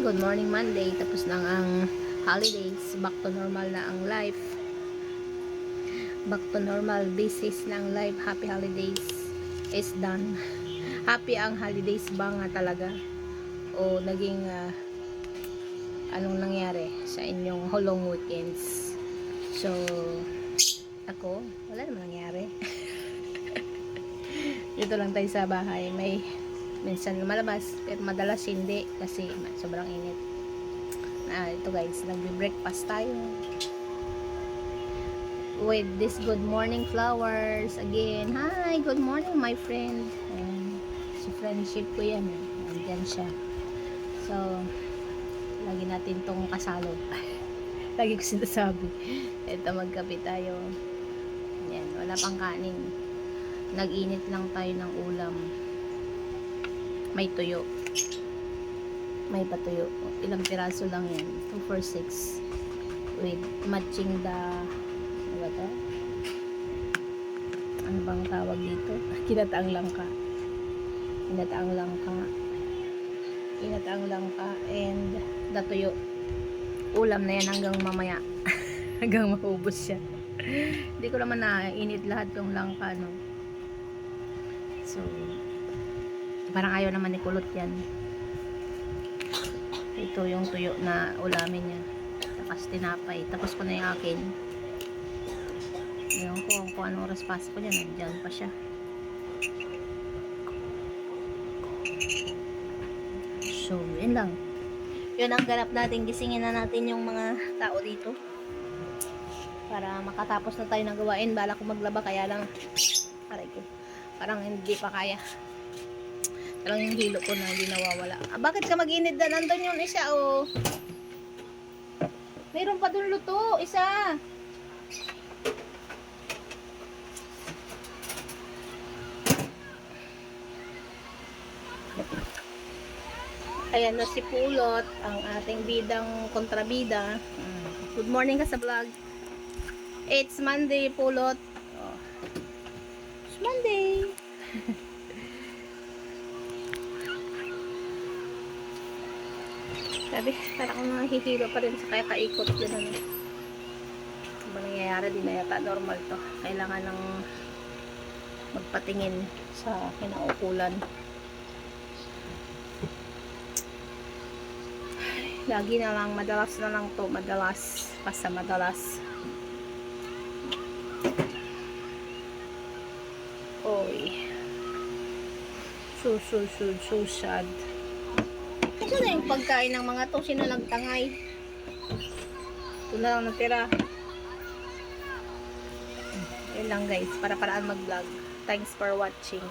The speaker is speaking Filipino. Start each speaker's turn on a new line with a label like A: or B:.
A: Good morning Monday. Tapos na ang holidays. Back to normal na ang life. Back to normal basis na ang life. Happy holidays is done. Happy ang holidays ba nga talaga? O naging anong nangyari sa inyong long weekends? So, ako, wala naman nangyari. Dito lang tayo sa bahay. May minsan lumalabas, pero madalas hindi kasi sobrang init. Ito guys, nagbe-breakfast tayo with this good morning flowers again. Hi, good morning my friend. Si friendship ko yan, andyan siya. So lagi natin tong kasalo. Lagi ko sinasabi, ito magkape tayo. Yan, wala pang kanin, nag-init lang tayo ng ulam. May tuyo. May patuyo. Ilang piraso lang yan. 2 for 6. With matching the ano ba to? Ano bang tawag dito? Kinataang langka. Kinataang langka. Kinataang langka and the tuyo. Ulam na yan hanggang mamaya. Hanggang maubos siya. Hindi ko naman nainit lahat yung langka, no? So, parang ayaw naman ni kulot yan. Ito yung tuyo na ulamin niya. Tapos tinapay. Tapos ko na yung akin. Ewan ko kung anong oras pasok ko niya. Nandiyan pa siya. So, yun lang. Yun ang ganap natin. Gisingin na natin yung mga tao dito. Para makatapos na tayo ng gawain. Bala ko maglaba. Kaya lang, aray ko. Parang hindi pa kaya. Parang yung hilo ko na hindi nawawala. Bakit ka mag-init na? Nandun yung isa, oh. Mayroon pa dun luto. Isa. Ayan na si Pulot, ang ating bidang kontrabida. Good morning ka sa vlog. It's Monday, Pulot. Oh. It's Monday. Sabi, parang nahihilo pa rin sa kaya kaikot din ano. Ano ba nangyayari? Di na yata normal to. Kailangan ng magpatingin sa kinaukulan. Lagi na lang, madalas na lang to. Madalas, basta madalas. Oy. So sad. Ito na yung pagkain ng mga to. Sino nagtangay? Ito na lang natira. Yun lang guys. Para-paraan mag-vlog. Thanks for watching.